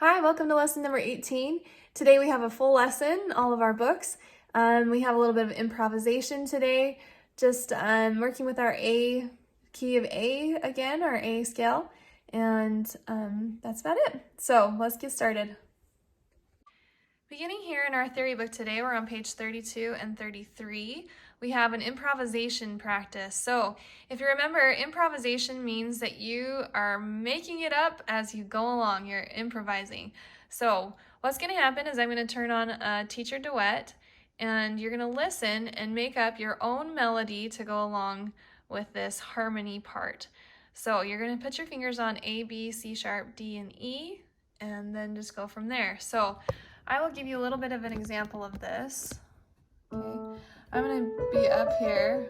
Hi, welcome to lesson number 18. Today we have a full lesson, all of our books. We have a little bit of improvisation today, just working with our A, key of A again, our A scale, and that's about it. So let's get started. Beginning here in our theory book today, we're on page 32 and 33. We have an improvisation practice. So if you remember, improvisation means that you are making it up as you go along. You're improvising. So what's going to happen is I'm going to turn on a teacher duet, and you're going to listen and make up your own melody to go along with this harmony part. So you're going to put your fingers on A, B, C sharp, D, and E, and then just go from there. So I will give you a little bit of an example of this. Okay. I'm going to be up here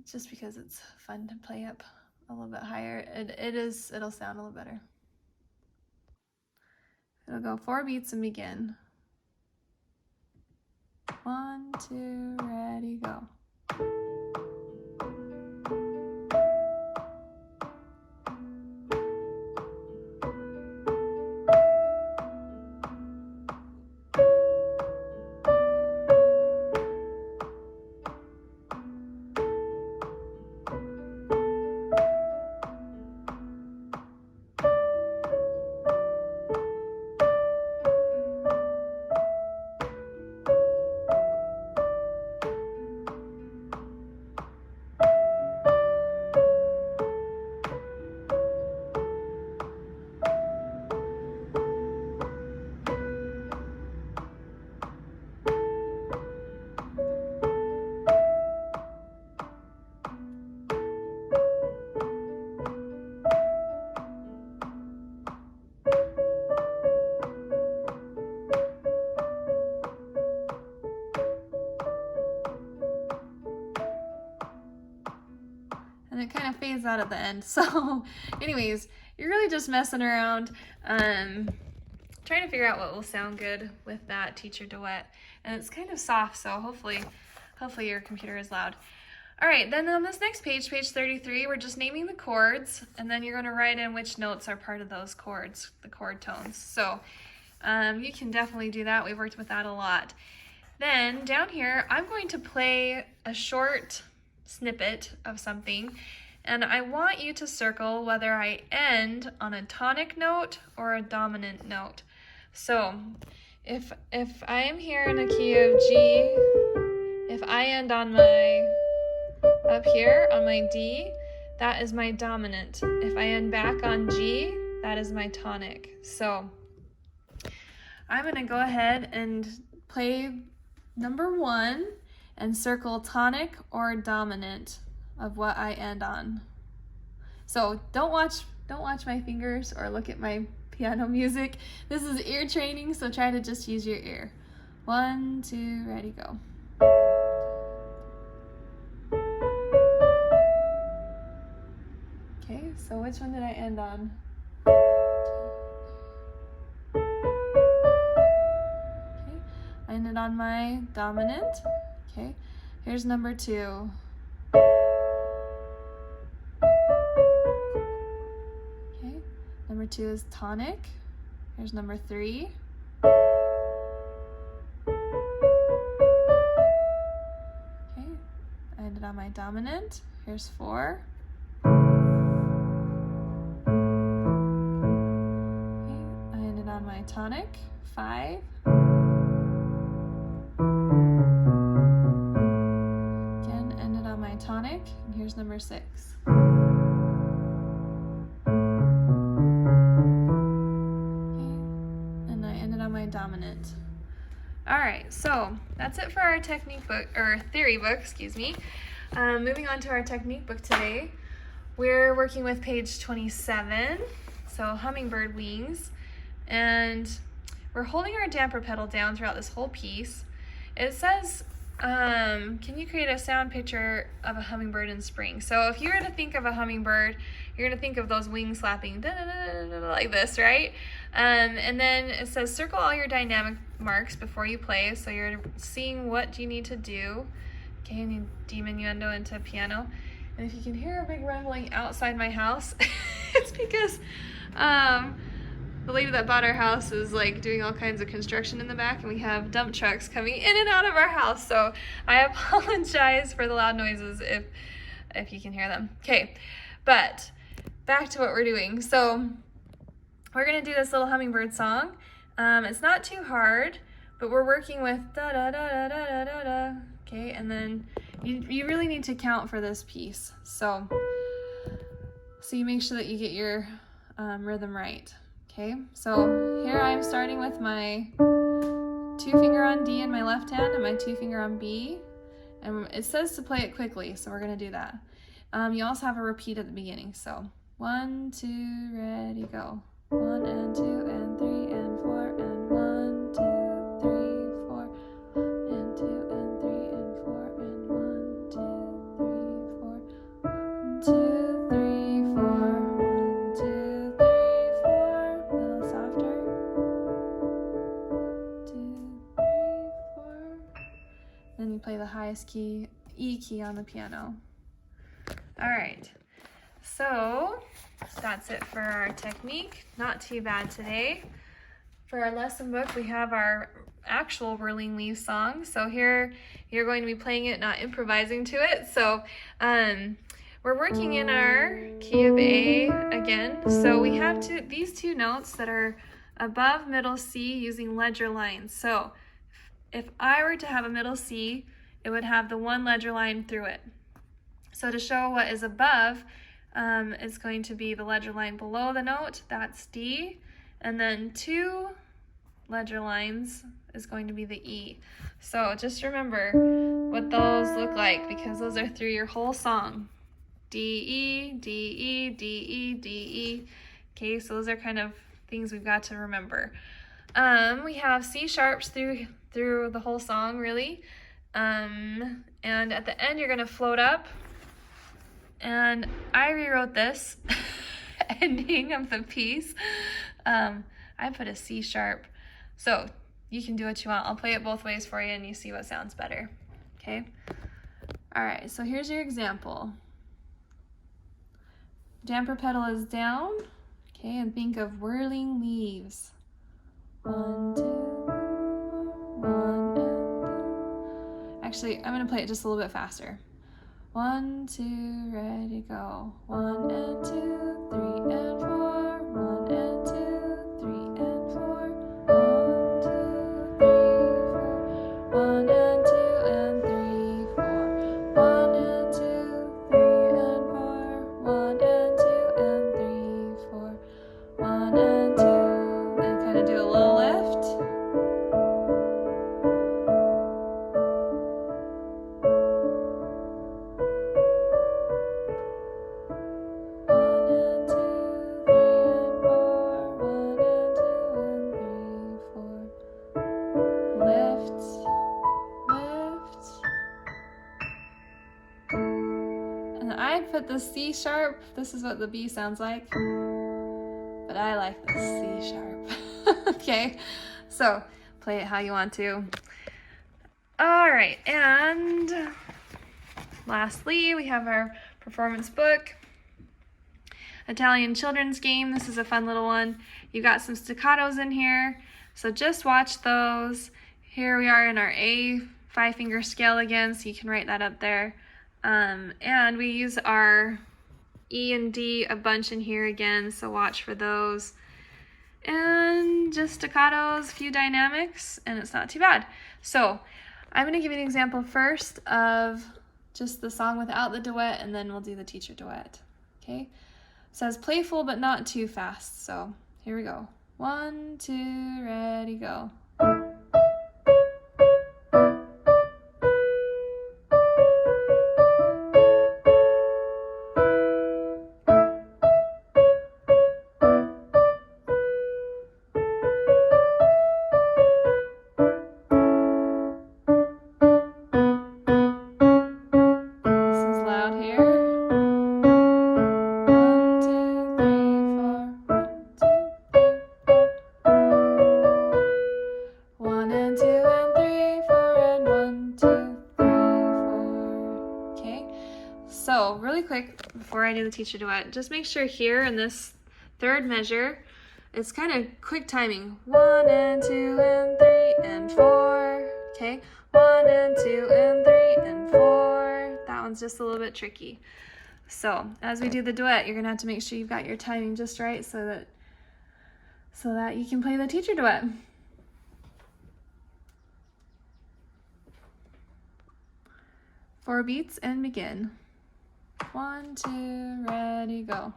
just because it's fun to play up a little bit higher. It'll sound a little better. It'll go 4 beats and begin. 1, 2, ready, go. And it kind of fades out at the end. So anyways, you're really just messing around, trying to figure out what will sound good with that teacher duet. And it's kind of soft, so hopefully your computer is loud. All right, then on this next page, page 33, we're just naming the chords, and then you're going to write in which notes are part of those chords, the chord tones. So you can definitely do that. We've worked with that a lot. Then down here, I'm going to play a short snippet of something, and I want you to circle whether I end on a tonic note or a dominant note. So if I am here in a key of G, if I end on up here on my D, that is my dominant. If I end back on G, that is my tonic. So I'm going to go ahead and play number 1 and circle tonic or dominant of what I end on. So don't watch my fingers or look at my piano music. This is ear training, so try to just use your ear. 1, 2, ready, go. Okay, so which one did I end on? Okay, I ended on my dominant. Okay, here's number 2. Okay, number 2 is tonic. Here's number 3. Okay, I ended on my dominant. Here's 4. Okay, I ended on my tonic. 5. Tonic, and here's number 6. Okay, and I ended on my dominant. All right, so that's it for our technique book, or theory book, excuse me. Moving on to our technique book today, we're working with page 27, so hummingbird wings, and we're holding our damper pedal down throughout this whole piece. It says, can you create a sound picture of a hummingbird in spring? So if you were to think of a hummingbird, you're going to think of those wings flapping like this, right? And then it says circle all your dynamic marks before you play. So you're seeing what you need to do. Okay, and you diminuendo into piano. And if you can hear a big rumbling outside my house, it's because The lady that bought our house is like doing all kinds of construction in the back, and we have dump trucks coming in and out of our house. So I apologize for the loud noises if you can hear them. Okay, but back to what we're doing. So we're gonna do this little hummingbird song. It's not too hard, but we're working with da da da da da da da da. Okay, and then you really need to count for this piece. So you make sure that you get your rhythm right. Okay, so here I'm starting with my 2-finger on D in my left hand and my 2-finger on B. And it says to play it quickly, so we're gonna do that. You also have a repeat at the beginning. So 1, 2, ready, go. 1 and 2 and 3 and 4 and 1, 2, 3, 4 and 2 and 3 and 4 and 1, 2, 3, 4 1, 2, 3, 4 1, 2, 3, 4 a little softer. 2, 3, 4. Then you play the highest key, E key on the piano. All right. So that's it for our technique. Not too bad today. For our lesson book, we have our actual Whirling Leaves song. So here you're going to be playing it, not improvising to it. So we're working in our key of A again. So we have these two notes that are above middle C using ledger lines. So if I were to have a middle C, it would have the one ledger line through it. So to show what is above, it's going to be the ledger line below the note, that's D, and then 2 ledger lines is going to be the E. So just remember what those look like, because those are through your whole song. D, E, D, E, D, E, D, E. Okay, so those are kind of things we've got to remember. We have C sharps through the whole song, really. And at the end, you're gonna float up. And I rewrote this ending of the piece. I put a C sharp. So you can do what you want. I'll play it both ways for you and you see what sounds better. Okay? All right, so here's your example. Damper pedal is down. Okay, and think of whirling leaves. 1, 2, 1, and actually, I'm gonna play it just a little bit faster. 1, 2, ready, go. 1 and 2, 3 and 4. 1 and 2, 3 and 4. 1, 2, 3, 4. 1 and 2 and 3, 4. 1 and 2, 3 and 4. 1 and 2 and 3, 4. 1 and 2. Then kind of do a little lift. I put the C sharp. This is what the B sounds like, but I like the C sharp. Okay, so play it how you want to. All right, and lastly, we have our performance book. Italian children's game. This is a fun little one. You've got some staccatos in here, so just watch those. Here we are in our A 5-finger scale again, so you can write that up there. And we use our E and D a bunch in here again, so watch for those. And just staccatos, a few dynamics, and it's not too bad. So I'm going to give you an example first of just the song without the duet, and then we'll do the teacher duet. Okay? It says playful but not too fast, so here we go. 1, 2, ready, go. So really quick before I do the teacher duet, just make sure here in this third measure, it's kind of quick timing. 1 and 2 and 3 and 4. Okay, 1 and 2 and 3 and 4. That one's just a little bit tricky. So as we do the duet, you're gonna have to make sure you've got your timing just right so that you can play the teacher duet. Four beats and begin. 1, 2, ready, go.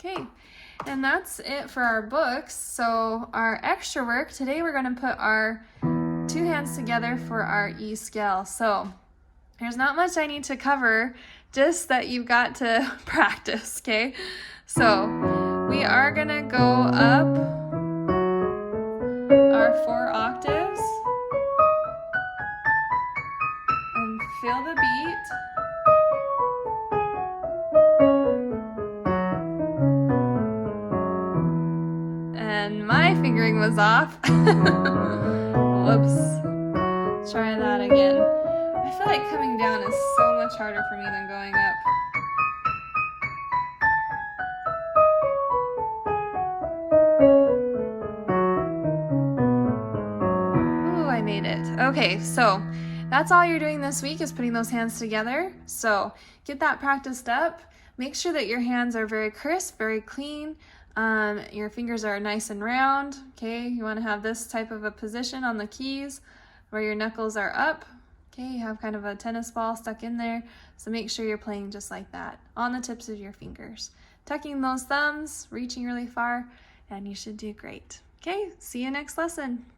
Okay, and that's it for our books. So our extra work, today we're going to put our two hands together for our E scale. So there's not much I need to cover, just that you've got to practice, okay? So we are going to go up our 4 octaves and feel the beat. And my fingering was off. Whoops. Try that again. I feel like coming down is so much harder for me than going up. Ooh, I made it. Okay, so that's all you're doing this week is putting those hands together. So get that practiced up. Make sure that your hands are very crisp, very clean. Your fingers are nice and round. Okay, you want to have this type of a position on the keys where your knuckles are up. Okay, you have kind of a tennis ball stuck in there. So make sure you're playing just like that on the tips of your fingers. Tucking those thumbs, reaching really far, and you should do great. Okay, see you next lesson.